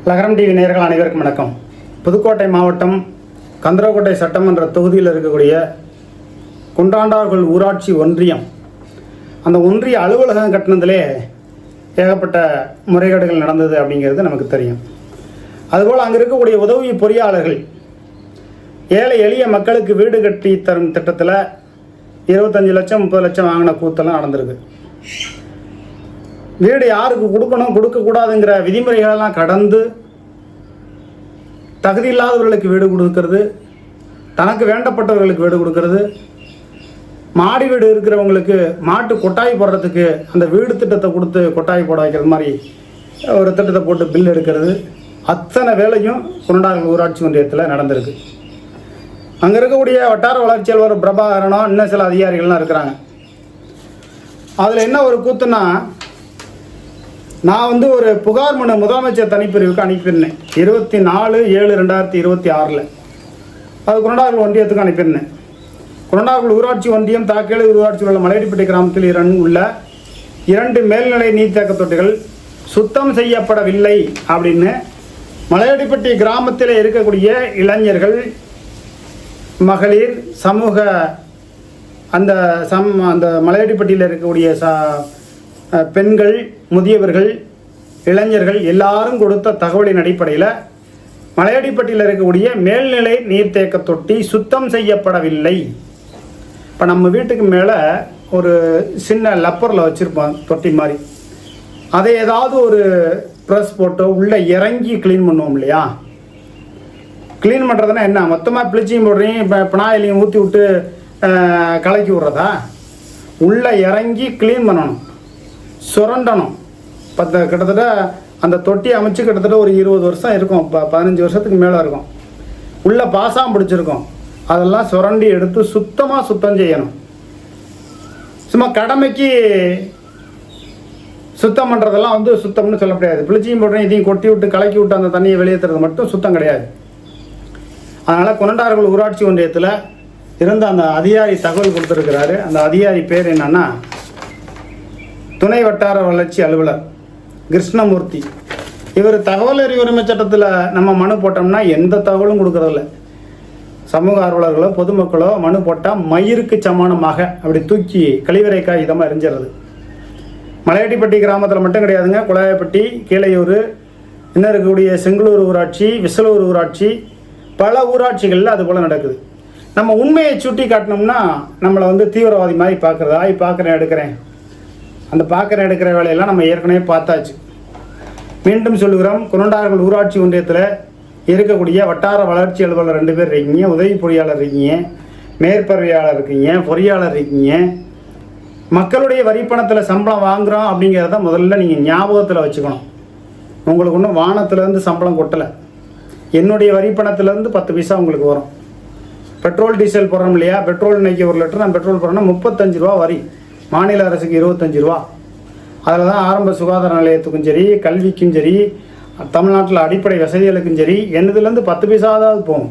லகரம் டிவி நேயர்கள் அனைவருக்கும் வணக்கம். புதுக்கோட்டை மாவட்டம் கந்தரக்கோட்டை சட்டமன்ற தொகுதியில் இருக்கக்கூடிய குண்டாண்டார்கள் ஊராட்சி ஒன்றியம், அந்த ஒன்றிய அலுவலகம் கட்டினதிலே ஏகப்பட்ட முறைகேடுகள் நடந்தது அப்படிங்கிறது நமக்கு தெரியும். அதுபோல் அங்கே இருக்கக்கூடிய உதவி பொறியாளர்கள் ஏழை எளிய மக்களுக்கு வீடு கட்டி தரும் திட்டத்தில் 25 லட்சம் 30 லட்சம் வாங்கின கூத்தெல்லாம் நடந்திருக்கு. வீடு யாருக்கு கொடுக்கணும் கொடுக்கக்கூடாதுங்கிற விதிமுறைகளெல்லாம் கடந்து தகுதி இல்லாதவர்களுக்கு வீடு கொடுக்கறது, தனக்கு வேண்டப்பட்டவர்களுக்கு வீடு கொடுக்கறது, மாடி வீடு இருக்கிறவங்களுக்கு மாட்டு கொட்டாய் போடுறதுக்கு அந்த வீடு திட்டத்தை கொடுத்து கொட்டாய் போட வைக்கிறது மாதிரி ஒரு திட்டத்தை போட்டு பில் எடுக்கிறது, அத்தனை வேலையும் குண்டாண்டார்கள் ஊராட்சி ஒன்றியத்தில் நடந்திருக்கு. அங்கே இருக்கக்கூடிய வட்டார வளர்ச்சி அலுவலர் பிரபாகரனோ இன்னும் சில அதிகாரிகள்லாம் இருக்கிறாங்க. அதில் என்ன ஒரு கூத்துன்னா, நான் ஒரு புகார் மனு முதலமைச்சர் தனிப்பிரிவுக்கு அனுப்பியிருந்தேன் 24/7/2026. அது குண்டாண்டார்கள் ஒன்றியத்துக்கு அனுப்பியிருந்தேன். குண்டாண்டார்கள் ஊராட்சி ஒன்றியம் தாக்கேடு ஊராட்சியில் உள்ள மலையடிப்பட்டி கிராமத்தில் உள்ள 2 மேல்நிலை நீர்த்தேக்க தொட்டிகள் சுத்தம் செய்யப்படவில்லை அப்படின்னு மலையடிப்பட்டி கிராமத்தில் இருக்கக்கூடிய இளைஞர்கள், மகளிர், சமூக அந்த மலையடிப்பட்டியில் இருக்கக்கூடிய பெண்கள், முதியவர்கள், இளைஞர்கள் எல்லாரும் கொடுத்த தகவலின் அடிப்படையில் மலையடிப்பட்டியில் இருக்கக்கூடிய மேல்நிலை நீர்த்தேக்க தொட்டி சுத்தம் செய்யப்படவில்லை. இப்போ நம்ம வீட்டுக்கு மேலே ஒரு சின்ன லப்பரில் வச்சுருப்போம் தொட்டி மாதிரி, அதை ஏதாவது ஒரு ப்ரெஸ் போட்டோ உள்ளே இறங்கி க்ளீன் பண்ணுவோம் இல்லையா? க்ளீன் பண்ணுறதுனா என்ன, மொத்தமாக ப்ளீச்சிங் பவுடரையும் இப்போ பினாயிலையும் ஊற்றி விட்டு கலக்கி விட்றதா? உள்ளே இறங்கி க்ளீன் பண்ணணும், சுரண்டணும். கிட்டத்தட்ட அந்த தொட்டி அமைச்சு கிட்டத்தட்ட ஒரு 20 வருஷம் இருக்கும், 15 வருஷத்துக்கு மேலே இருக்கும். உள்ளே பாசாம் பிடிச்சிருக்கும், அதெல்லாம் சுரண்டி எடுத்து சுத்தம் செய்யணும். சும்மா கடமைக்கு சுத்தம் பண்ணுறதெல்லாம் சுத்தம்னு சொல்ல முடியாது. ப்ளீச்சிங் பவுடரையும் இதையும் கொட்டி விட்டு கலக்கி விட்டு அந்த தண்ணியை வெளியேற்றுறது மட்டும் சுத்தம் கிடையாது. அதனால் குண்டாண்டார்கள் ஊராட்சி ஒன்றியத்தில் இருந்த அந்த அதிகாரி தகவல் கொடுத்துருக்கிறாரு. அந்த அதிகாரி பேர் என்னன்னா, துணை வட்டார வளர்ச்சி அலுவலர் கிருஷ்ணமூர்த்தி. இவர் தகவல் அறிவு உரிமை சட்டத்தில் நம்ம மனு போட்டோம்னா எந்த தகவலும் கொடுக்கறதில்ல. சமூக ஆர்வலர்களோ பொதுமக்களோ மனு போட்டால் மயிருக்கு சமானமாக அப்படி தூக்கி கழிவறை காகிதமாக எரிஞ்சிடுறது. மலையடிப்பட்டி கிராமத்தில் மட்டும் கிடையாதுங்க, குழாயப்பட்டி, கீழையூர், இன்னும் இருக்கக்கூடிய செங்கலூர் ஊராட்சி, விசலூர் ஊராட்சி, பல ஊராட்சிகளில் அது போல் நடக்குது. நம்ம உண்மையை சுட்டி காட்டினோம்னா நம்மளை தீவிரவாதி மாதிரி பார்க்குறதா, பார்க்குறேன் எடுக்கிறேன், அந்த பார்க்குறேன் எடுக்கிற வேலையெல்லாம் நம்ம ஏற்கனவே பார்த்தாச்சு. மீண்டும் சொல்லுகிறோம், குண்டாண்டார்கள் ஊராட்சி ஒன்றியத்தில் இருக்கக்கூடிய வட்டார வளர்ச்சி அலுவலர் 2 பேர் இருக்கீங்க, உதவி பொறியாளர் இருக்கீங்க, மேற்பார்வையாளர் இருக்கீங்க, பொறியாளர் இருக்கீங்க. மக்களுடைய வரிப்பணத்தில் சம்பளம் வாங்குகிறோம் அப்படிங்கிறத முதல்ல நீங்கள் ஞாபகத்தில் வச்சுக்கணும். உங்களுக்கு ஒன்றும் வானத்திலேருந்து சம்பளம் கொட்டலை. என்னுடைய வரிப்பணத்திலேருந்து 10 பைசா உங்களுக்கு வரும். பெட்ரோல் டீசல் போடுறோம் இல்லையா? பெட்ரோல் இன்றைக்கி 1 லிட்டர் நான் பெட்ரோல் போடுறேன்னா 35 ரூபா வரி, மாநில அரசுக்கு 25 ரூபா. அதில் தான் ஆரம்ப சுகாதார நிலையத்துக்கும் சரி, கல்விக்கும் சரி, தமிழ்நாட்டில் அடிப்படை வசதிகளுக்கும் சரி என்னதுலேருந்து 10 பைசாவது போகும்.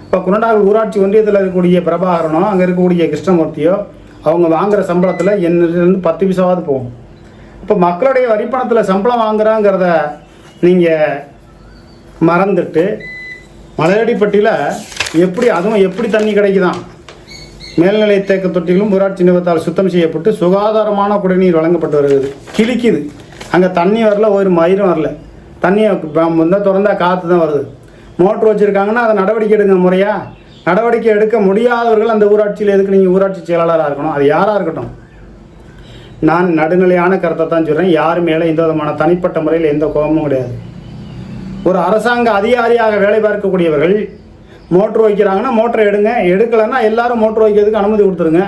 இப்போ குண்டாண்டார்கள் ஊராட்சி ஒன்றியத்தில் இருக்கக்கூடிய பிரபாகரனோ அங்கே இருக்கக்கூடிய கிருஷ்ணமூர்த்தியோ அவங்க வாங்குகிற சம்பளத்தில் என்னதுலேருந்து 10 பைசாவது போகும். இப்போ மக்களுடைய வரிப்பணத்தில் சம்பளம் வாங்குறாங்கிறத நீங்கள் மறந்துட்டு மலையடிப்பட்டியில் எப்படி தண்ணி கிடைக்குதான்? மேல்நிலை தேக்க தொட்டிகளும் ஊராட்சி நிறுவனத்தால் சுத்தம் செய்யப்பட்டு சுகாதாரமான குடிநீர் வழங்கப்பட்டு வருகிறது. கிழிக்குது, அங்கே தண்ணி வரல, ஒரு மயிரும் வரல. தண்ணியை திறந்தால் காற்று தான் வருது. மோட்ரு வச்சுருக்காங்கன்னா அதை நடவடிக்கை எடுங்க முறையா. நடவடிக்கை எடுக்க முடியாதவர்கள் அந்த ஊராட்சியில் எதுக்கு நீங்கள் ஊராட்சி செயலாளராக இருக்கணும்? அது யாராக இருக்கட்டும். நான் நடுநிலையான கருத்தை தான் சொல்கிறேன். யார் மேலே எந்த விதமான தனிப்பட்ட முறையில் எந்த கோபமும் கிடையாது. ஒரு அரசாங்க அதிகாரியாக வேலை பார்க்கக்கூடியவர்கள் மோட்ரு வைக்கிறாங்கன்னா மோட்டரை எடுங்க, எடுக்கலைன்னா எல்லாரும் மோட்ரு வைக்கிறதுக்கு அனுமதி கொடுத்துருங்க.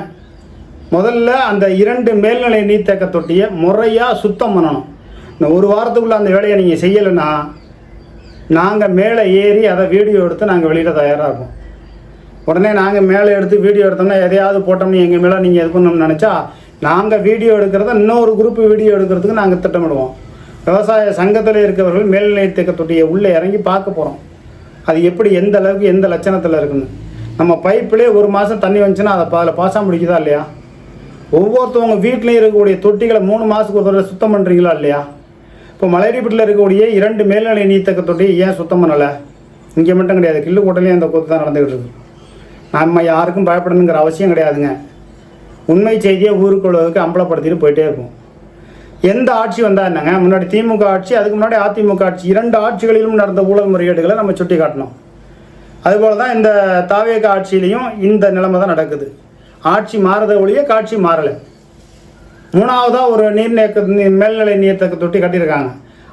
முதல்ல அந்த 2 மேல்நிலை நீர்த்தேக்க தொட்டியை முறையாக சுத்தம் பண்ணணும். இந்த 1 வாரத்துக்குள்ளே அந்த வேலையை நீங்கள் செய்யலைன்னா நாங்கள் மேலே ஏறி அதை வீடியோ எடுத்து நாங்கள் வெளியிட தயாராக இருக்கோம். உடனே நாங்கள் மேலே எடுத்து வீடியோ எடுத்தோம்னா எதையாவது போட்டோம்னு எங்கள் மேலே நீங்கள் இது பண்ணணும்னு நினச்சா நாங்கள் வீடியோ எடுக்கிறத இன்னொரு குரூப் வீடியோ எடுக்கிறதுக்கு நாங்கள் திட்டமிடுவோம். விவசாய சங்கத்தில் இருக்கிறவர்கள் மேல்நிலை நீர்த்தேக்க தொட்டியை உள்ளே இறங்கி பார்க்க போகிறோம். அது எப்படி, எந்த அளவுக்கு, எந்த லட்சணத்தில் இருக்குன்னு. நம்ம பைப்பிலே 1 மாதம் தண்ணி வந்துச்சுன்னா அதில் பாசாம பிடிக்குதா இல்லையா? ஒவ்வொருத்தவங்க வீட்லேயும் இருக்கக்கூடிய தொட்டிகளை 3 மாதத்துக்கு ஒரு தடவை சுத்தம் பண்ணுறீங்களா இல்லையா? இப்போ இப்போ மலையடிப்பட்டில் இருக்கக்கூடிய 2 மேல்நிலை நீர்த்தக்க தொட்டி ஏன் சுத்தம் பண்ணலை? இங்கே மட்டும் கிடையாது, கிள்ளுக்கோட்டையிலையும் அந்த கூத்து தான் நடந்துகிட்டு இருக்கு. நம்ம யாருக்கும் பயப்படணுங்கிற அவசியம் கிடையாதுங்க. உண்மை செய்தியை ஊருக்குள்ளதுக்கு அம்பலப்படுத்திட்டு போயிட்டே இருக்கும். எந்த ஆட்சி வந்தால் என்னங்க, முன்னாடி திமுக ஆட்சி, அதுக்கு முன்னாடி அதிமுக ஆட்சி, 2 ஆட்சிகளிலும் நடந்த ஊழல் முறைகேடுகளை நம்ம சுட்டி காட்டணும். அதுபோல் தான் இந்த தாவேக ஆட்சியிலையும் இந்த நிலைமை தான் நடக்குது. ஆட்சி மாறத ஒழிய காட்சி மாறலை. 3வதாக ஒரு மேல்நிலை நீர்த்தக்க தொட்டி கட்டியிருக்காங்க.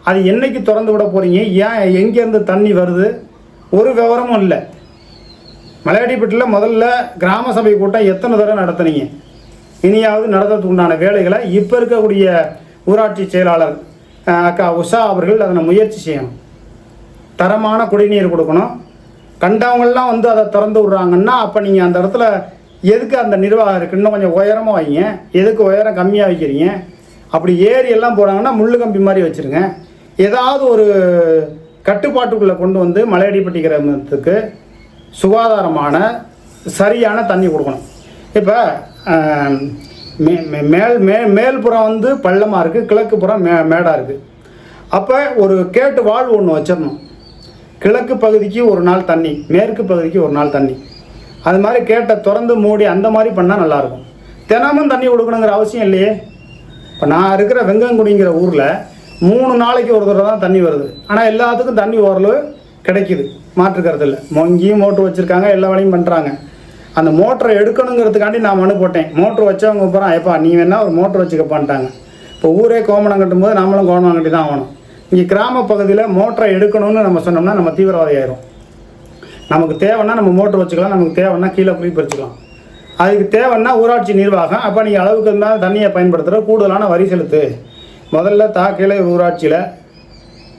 அது என்னைக்கு திறந்து விட போகிறீங்க? ஏன் எங்கேருந்து தண்ணி வருது? ஒரு விவரமும் இல்லை. மலையடிப்பட்டில் முதல்ல கிராம சபை கூட்டம் எத்தனை தடவை நடத்துனீங்க? இனியாவது நடத்துறதுக்கு உண்டான வேலைகளை இப்போ இருக்கக்கூடிய ஊராட்சி செயலாளர் அக்கா உஷா அவர்கள் அதனை முயற்சி செய்யணும். தரமான குடிநீர் கொடுக்கணும். கண்டவங்கள்லாம் வந்து அதை திறந்து விட்றாங்கன்னா அப்போ நீங்கள் அந்த இடத்துல எதுக்கு அந்த நிர்வாகம் இருக்குது? இன்னும் கொஞ்சம் உயரமாக வைங்க. எதுக்கு உயரம் கம்மியாக வைக்கிறீங்க? அப்படி ஏரி எல்லாம் போகிறாங்கன்னா முள்ளு கம்பி மாதிரி வச்சுருங்க. ஏதாவது ஒரு கட்டுப்பாட்டுக்குள்ளே கொண்டு வந்து மலையடிப்பட்டி கிராமத்துக்கு சுகாதாரமான சரியான தண்ணி கொடுக்கணும். இப்போ மேல்புறம் வந்து பள்ளமாக இருக்குது, கிழக்கு புறம் மேடாக இருக்குது. அப்போ ஒரு கேட்டு வாழ்வு ஒன்று வச்சிடணும். கிழக்கு பகுதிக்கு ஒரு நாள் தண்ணி, மேற்கு பகுதிக்கு ஒரு நாள் தண்ணி. அது மாதிரி கேட்டை திறந்து மூடி அந்த மாதிரி பண்ணால் நல்லாயிருக்கும். தினமும் தண்ணி கொடுக்கணுங்கிற அவசியம் இல்லையே. இப்போ நான் இருக்கிற வெங்கங்குடிங்கிற ஊரில் 3 நாளைக்கு ஒரு தடவை தான் தண்ணி வருது. ஆனால் எல்லாத்துக்கும் தண்ணி ஓரளவு கிடைக்குது, மாற்றுக்கிறது இல்லை. மொங்கியும் மோட்ரு வச்சுருக்காங்க, எல்லா வேலையும் பண்ணுறாங்க. அந்த மோட்டரை எடுக்கணுங்கிறதுக்காண்டி நான் மனு போட்டேன். மோட்ரு வச்சவங்க போகிறான், எப்பா நீ வேணா ஒரு மோட்ரு வச்சுக்கப்பான்ட்டாங்க. இப்போ ஊரே கோமணம் கட்டும்போது நம்மளும் கோமணம் கட்டி தான் ஆகணும். இங்கே கிராம பகுதியில் மோட்டரை எடுக்கணும்னு நம்ம சொன்னோம்னா நம்ம தீவிரவாதி ஆயிரும். நமக்கு தேவைன்னா நம்ம மோட்ரு வச்சுக்கலாம், நமக்கு தேவைன்னா கீழே போய் பறிச்சுக்கலாம். அதுக்கு தேவைன்னா ஊராட்சி நிர்வாகம் அப்போ நீங்கள் அளவுக்கு இருந்தால் தண்ணியை பயன்படுத்துகிற கூடுதலான வரி செலுத்து. முதல்ல கீழையூர் ஊராட்சியில்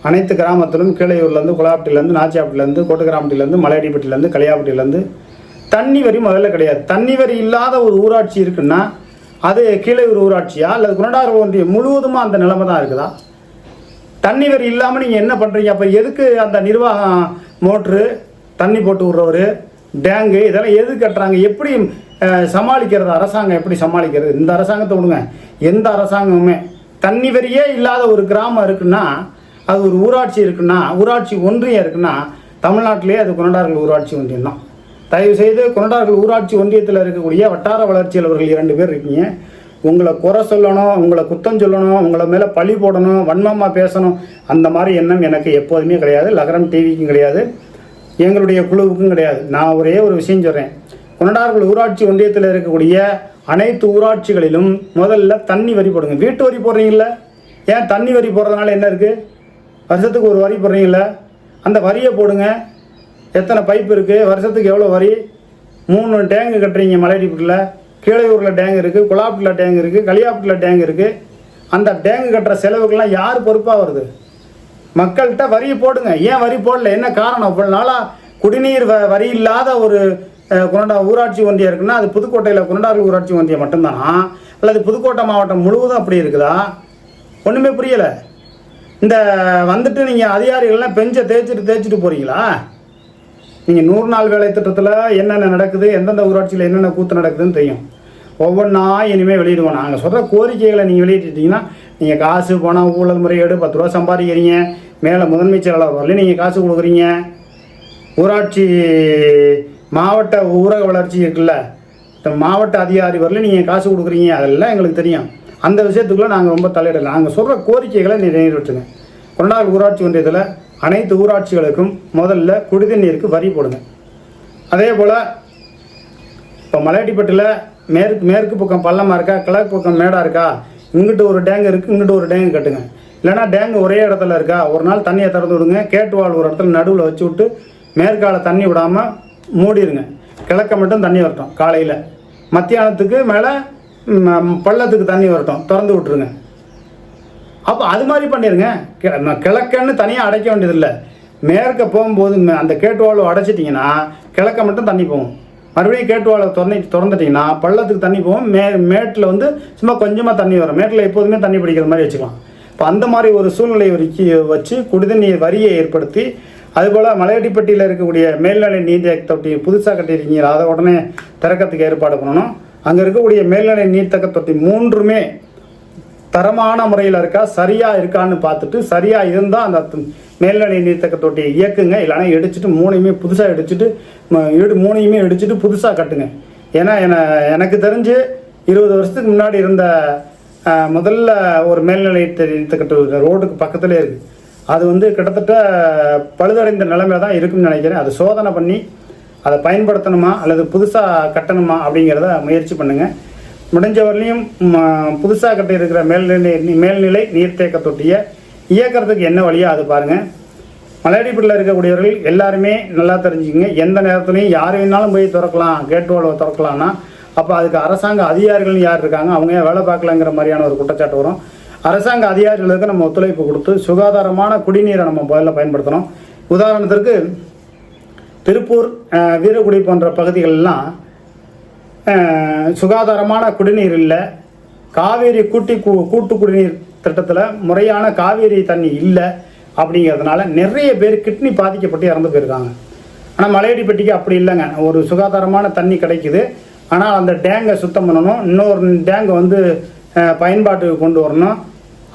அனைத்து கிராமத்திலும் கீழையூர்லேருந்து, குலாப்பட்டிலேருந்து, நாச்சியாப்பட்டிலேருந்து, கோட்டுக்கிராமட்டிலேருந்து, மலையடிப்பட்டிலேருந்து, கலியாப்பட்டிலேருந்து தண்ணி வரி முதல்ல கிடையாது. தண்ணி வரி இல்லாத ஒரு ஊராட்சி இருக்குன்னா அது கீழையூர் ஊராட்சியா அல்லது குணடார் ஒன்றியம் முழுவதுமாக அந்த நிலைமை தான் இருக்குதா? தண்ணி வரி இல்லாமல் நீங்கள் என்ன பண்ணுறீங்க? அப்போ எதுக்கு அந்த நிர்வாகம் மோட்ரு, தண்ணி போட்டு விட்றவர், டேங்கு இதெல்லாம் எது கட்டுறாங்க? எப்படி சமாளிக்கிறது? அரசாங்கம் எப்படி சமாளிக்கிறது? இந்த அரசாங்கத்தை விடுங்க, எந்த அரசாங்கமுமே தண்ணி வரியே இல்லாத ஒரு கிராமம் இருக்குன்னா, அது ஒரு ஊராட்சி இருக்குன்னா, ஊராட்சி ஒன்றியம் இருக்குன்னா தமிழ்நாட்டிலே அது குணடார்கள் ஊராட்சி ஒன்றியம் தான். தயவுசெய்து குணடார்கள் ஊராட்சி ஒன்றியத்தில் இருக்கக்கூடிய வட்டார வளர்ச்சி அலுவலர்கள் 2 பேர் இருக்கீங்க. உங்களை குறை சொல்லணும், உங்களை குத்தம் சொல்லணும், உங்களை மேலே பழி போடணும், வன்மமாக பேசணும், அந்த மாதிரி எண்ணம் எனக்கு எப்போதுமே கிடையாது. லகரம் டிவிக்கும் கிடையாது, எங்களுடைய குழுவுக்கும் கிடையாது. நான் ஒரே ஒரு விஷயம் சொல்கிறேன். குணடார்கள் ஊராட்சி ஒன்றியத்தில் இருக்கக்கூடிய அனைத்து ஊராட்சிகளிலும் முதல்ல தண்ணி வரி போடுங்க. வீட்டு வரி போடுறீங்கள, ஏன் தண்ணி வரி போடுறதுனால என்ன இருக்குது? வருஷத்துக்கு ஒரு வரி போடுறீங்கள, அந்த வரியை போடுங்க. எத்தனை பைப் இருக்குது, வருஷத்துக்கு எவ்வளோ வரி? 3 டேங்கு கட்டுறீங்க. மலையடிப்பட்டில், கீழையூரில் டேங்கு இருக்குது, குலாப்பட்டில் டேங்கு இருக்குது, கலியாப்பட்டில் டேங்கு இருக்குது. அந்த டேங்கு கட்டுற செலவுக்கெல்லாம் யார் பொறுப்பாக வருது? மக்கள்கிட்ட வரியை போடுங்க. ஏன் வரி போடல? என்ன காரணம்? இவ்வளோ நாளாக குடிநீர் வரி இல்லாத ஒரு ஊராட்சி ஒன்றியம் இருக்குன்னா அது புதுக்கோட்டையில் குணடார்கள் ஊராட்சி ஒன்றியம் மட்டும்தானா அல்லது புதுக்கோட்டை மாவட்டம் முழுவதும் அப்படி இருக்குதா? ஒன்றுமே புரியலை. இந்த வந்துட்டு நீங்கள் அதிகாரிகள்லாம் பெஞ்சை தேய்ச்சிட்டு போகிறீங்களா? நீங்கள் 100 நாள் வேலை திட்டத்தில் என்னென்ன நடக்குது, எந்தெந்த ஊராட்சியில் என்னென்ன கூத்து நடக்குதுன்னு தெரியும். ஒவ்வொன்றா இனிமேல் வெளியிடுவோம். நாங்கள் சொல்கிற கோரிக்கைகளை நீங்கள் வெளியிட்டுட்டீங்கன்னா நீங்கள் காசு பணம் ஊழல் முறையீடு 10 ரூபா சம்பாதிக்கிறீங்க, மேலே முதன்மை செயலாளர் வரலையும் நீங்கள் காசு கொடுக்குறீங்க, ஊராட்சி மாவட்ட ஊரக வளர்ச்சி இருக்குல்ல மாவட்ட அதிகாரி வரலையும் நீங்கள் காசு கொடுக்குறீங்க. அதெல்லாம் எங்களுக்கு தெரியும். அந்த விஷயத்துக்குள்ளே நாங்கள் ரொம்ப தலையிடலை. நாங்கள் சொல்கிற கோரிக்கைகளை நிறைவேற்றுங்க. குணடார்கள் ஊராட்சி ஒன்றியத்தில் அனைத்து ஊராட்சிகளுக்கும் முதல்ல குடிநீருக்கு வரி போடுங்க. அதே போல் இப்போ மலையடிப்பட்டில் மேற்கு பக்கம் பள்ளமாக இருக்கா, கிழக்கு பக்கம் மேடாக இருக்கா, இங்கிட்டு ஒரு டேங்கு இருக்குது, இங்கிட்டு ஒரு டேங்கு கட்டுங்க. இல்லைனா டேங்கு ஒரே இடத்துல இருக்கா, ஒரு நாள் தண்ணியை திறந்து விடுங்க. கேட்டு வாழ் ஒரு இடத்துல நடுவில் வச்சு விட்டு மேற்கால தண்ணி விடாமல் மூடிடுங்க. கிழக்க மட்டும் தண்ணி வரட்டும். காலையில் மத்தியானத்துக்கு மேலே பள்ளத்துக்கு தண்ணி வரட்டும், திறந்து விட்டுருங்க. அப்போ அது மாதிரி பண்ணிடுங்க. கிழக்கன்னு தனியாக அடைக்க வேண்டியதில்லை. மேற்க போகும்போது அந்த கேட்டுவாழ்வு அடைச்சிட்டிங்கன்னா கிழக்க மட்டும் தண்ணி போகும். மறுபடியும் கேட்டுவாழ்வை திறந்துட்டிங்கன்னா பள்ளத்துக்கு தண்ணி போகும். மேட்டில் வந்து சும்மா கொஞ்சமாக தண்ணி வரும். மேட்டில் எப்போதுமே தண்ணி பிடிக்கிற மாதிரி வச்சுக்கலாம். இப்போ அந்த மாதிரி ஒரு சூழ்நிலை வச்சு குடிநீர் வரியை ஏற்படுத்தி, அதுபோல் மலையடிப்பட்டியில் இருக்கக்கூடிய மேல்நிலை நீர்த்தக்க தொட்டி புதுசாக கட்டியிருக்கீங்க, அதை உடனே திறக்கிறதுக்கு ஏற்பாடு பண்ணணும். அங்கே இருக்கக்கூடிய மேல்நிலை நீர்த்தக்க தொட்டி 3மே தரமான முறையில் இருக்கா, சரியாக இருக்கான்னு பார்த்துட்டு சரியாக இருந்தால் அந்த மேல்நிலை நீர்த்தேக்க தொட்டியை இயக்குங்க. இல்லைனா இடிச்சிட்டு மூணையுமே புதுசாக மூணையுமே இடிச்சிட்டு புதுசாக கட்டுங்க. ஏன்னா எனக்கு தெரிஞ்சு 20 வருஷத்துக்கு முன்னாடி இருந்த முதல்ல ஒரு மேல்நிலை நீர்த்தேக்க ரோடுக்கு பக்கத்துலேயே இருக்குது. அது வந்து கிட்டத்தட்ட பழுதடைந்த நிலைமையில தான் இருக்குன்னு நினைக்கிறேன். அதை சோதனை பண்ணி அதை பயன்படுத்தணுமா அல்லது புதுசாக கட்டணுமா அப்படிங்கிறத முயற்சி பண்ணுங்கள். முடிஞ்ச வரலையும் புதுசாக கட்டி இருக்கிற மேல்நிலை நீர்த்தேக்க தொட்டியை இயக்கிறதுக்கு என்ன வழியோ அது பாருங்கள். மலையடிப்பட்டில் இருக்கக்கூடியவர்கள் எல்லாருமே நல்லா தெரிஞ்சுக்கங்க. எந்த நேரத்துலையும் யார் வேணாலும் போய் திறக்கலாம், கேட் வால்வை திறக்கலாம்னா அப்போ அதுக்கு அரசாங்க அதிகாரிகள் யார் இருக்காங்க, அவங்க வேலை பார்க்கலங்கிற மாதிரியான ஒரு குற்றச்சாட்டு வரும். அரசாங்க அதிகாரிகளுக்கு நம்ம ஒத்துழைப்பு கொடுத்து சுகாதாரமான குடிநீரை நம்ம முதல்ல பயன்படுத்தணும். உதாரணத்திற்கு திருப்பூர், வீரக்குடி போன்ற பகுதிகளெலாம் சுகாதாரமான குடிநீர் இல்லை. காவேரி கூட்டு குடிநீர் திட்டத்தில் முறையான காவேரி தண்ணி இல்லை. அப்படிங்கிறதுனால நிறைய பேர் கிட்னி பாதிக்கப்பட்டு இறந்து போயிருக்காங்க. ஆனால் மலையடிப்பட்டிக்கு அப்படி இல்லைங்க. ஒரு சுகாதாரமான தண்ணி கிடைக்குது. ஆனால் அந்த டேங்கை சுத்தம் பண்ணணும், இன்னொரு டேங்கை வந்து பயன்பாட்டுக்கு கொண்டு வரணும்.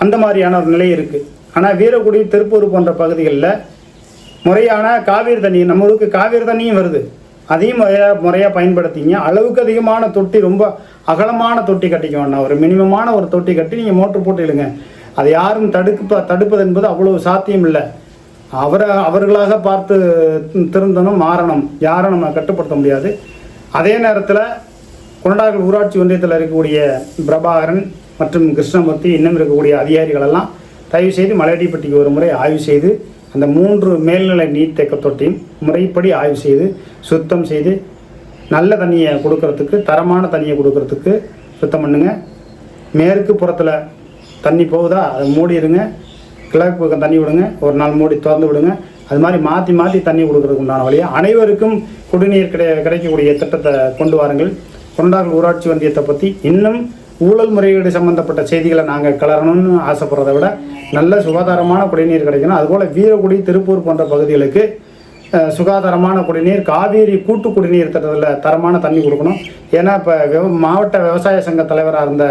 அந்த மாதிரியான ஒரு நிலை இருக்குது. ஆனால் வீரக்குடி, திருப்பூர் போன்ற பகுதிகளில் முறையான காவேரி தண்ணி, நம்மளுக்கு காவேரி தண்ணியும் வருது, அதையும் முறையாக பயன்படுத்திங்க. அளவுக்கு அதிகமான தொட்டி, ரொம்ப அகலமான தொட்டி கட்டிக்க வேண்டாம். ஒரு மினிமமான ஒரு தொட்டி கட்டி நீங்கள் மோட்ரு போட்டு இழுங்க. அதை யாரும் தடுப்பது என்பது அவ்வளவு சாத்தியம் இல்லை. அவர்களாக பார்த்து திருந்தணும், மாறணும். யாரும் நம்ம கட்டுப்படுத்த முடியாது. அதே நேரத்தில் கொண்டார்கள் ஊராட்சி ஒன்றியத்தில் இருக்கக்கூடிய பிரபாகரன் மற்றும் கிருஷ்ணமூர்த்தி, இன்னும் இருக்கக்கூடிய அதிகாரிகளெல்லாம் தயவுசெய்து மலையடிப்பட்டிக்கு ஒரு முறை ஆய்வு செய்து அந்த 3 மேல்நிலை நீர்த்தேக்க தொட்டியும் முறைப்படி ஆய்வு செய்து சுத்தம் செய்து நல்ல தண்ணியை கொடுக்கறதுக்கு, தரமான தண்ணியை கொடுக்கறதுக்கு சுத்தம் பண்ணுங்க. மேற்கு புறத்தில் தண்ணி போகுதா அதை மூடிடுங்க. கிழக்கு பக்கம் தண்ணி விடுங்க, ஒரு நாள் மூடி திறந்து விடுங்க. அது மாதிரி மாற்றி மாற்றி தண்ணி கொடுக்கறதுக்கு உண்டான வழியாக அனைவருக்கும் குடிநீர் கிடைக்கக்கூடிய திட்டத்தை கொண்டு வாருங்கள். கொண்டார்கள் ஊராட்சி ஒன்றியத்தை பற்றி இன்னும் ஊழல் முறையீடு சம்மந்தப்பட்ட செய்திகளை நாங்கள் கலரணும்னு ஆசைப்படுறத விட நல்ல சுகாதாரமான குடிநீர் கிடைக்கணும். அதுபோல் வீரக்குடி, திருப்பூர் போன்ற பகுதிகளுக்கு சுகாதாரமான குடிநீர், காவேரி கூட்டு குடிநீர் திட்டத்தில் தரமான தண்ணி கொடுக்கணும். ஏன்னா இப்போ மாவட்ட விவசாய சங்க தலைவராக இருந்த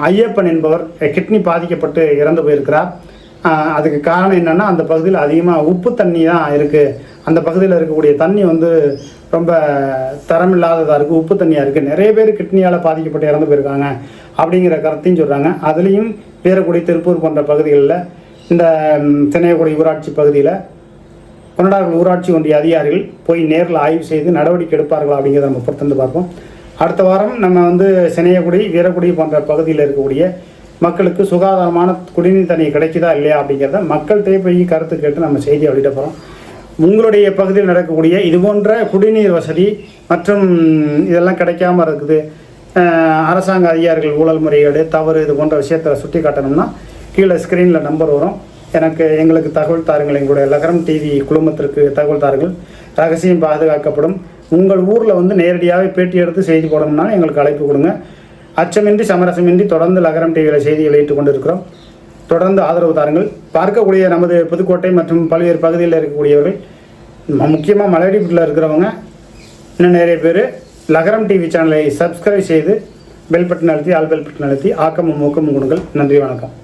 ஐயப்பன் என்பவர் கிட்னி பாதிக்கப்பட்டு இறந்து போயிருக்கிறார். அதுக்கு காரணம் என்னென்னா அந்த பகுதியில் அதிகமாக உப்பு தண்ணி தான் இருக்குது. அந்த பகுதியில் இருக்கக்கூடிய தண்ணி வந்து ரொம்ப தரமில்லாததாக இருக்குது, உப்பு தண்ணியாக இருக்குது. நிறைய பேர் கிட்னியால் பாதிக்கப்பட்டு இறந்து போயிருக்காங்க அப்படிங்கிற கருத்தையும் சொல்கிறாங்க. அதுலேயும் வீரக்குடி, திருப்பூர் போன்ற பகுதிகளில், இந்த சினையக்குடி ஊராட்சி பகுதியில் கொண்டார்கள் ஊராட்சி ஒன்றிய அதிகாரிகள் போய் நேரில் ஆய்வு செய்து நடவடிக்கை எடுப்பார்கள் அப்படிங்கிறத நம்ம பொறுத்து பார்ப்போம். அடுத்த வாரம் நம்ம வந்து சினையக்குடி, வீரக்குடி போன்ற பகுதியில் இருக்கக்கூடிய மக்களுக்கு சுகாதாரமான குடிநீர் தண்ணி கிடைக்குதா இல்லையா அப்படிங்கிறத மக்கள்கிட்ட போய் கருத்து கேட்டு நம்ம செய்தியை வெளியிட போகிறோம். உங்களுடைய பகுதியில் நடக்கக்கூடிய இது போன்ற குடிநீர் வசதி மற்றும் இதெல்லாம் கிடைக்காம இருக்குது, அரசாங்க அதிகாரிகள் ஊழல் முறையீடு, தவறு, இது போன்ற விஷயத்தை சுட்டி காட்டணும்னா கீழே ஸ்க்ரீனில் நம்பர் வரும். எங்களுக்கு தகவல் தாருங்கள். எங்களுடைய லகரம் டிவி குழுமத்திற்கு தகவல் தாருங்கள். ரகசியம் பாதுகாக்கப்படும். உங்கள் ஊரில் வந்து நேரடியாக பேட்டி எடுத்து செய்தி போடணும்னா எங்களுக்கு அழைப்பு கொடுங்க. அச்சமின்றி சமரசமின்றி தொடர்ந்து லகரம் டிவியில் செய்தி வெளியிட்டு கொண்டு இருக்கிறோம். தொடர்ந்து ஆதரவு தாருங்கள். பார்க்கக்கூடிய நமது புதுக்கோட்டை மற்றும் பல்வேறு பகுதியில் இருக்கக்கூடியவர்கள், முக்கியமாக மலையடிப்பட்டில் இருக்கிறவங்க இன்னும் நிறைய பேர் லகரம் டிவி சேனலை சப்ஸ்கிரைப் செய்து பெல் பட்டன் அழுத்தி, ஆல் பெல் பட்டன் அழுத்தி ஆக்கமும் ஊக்கமும் கொடுங்கள். நன்றி, வணக்கம்.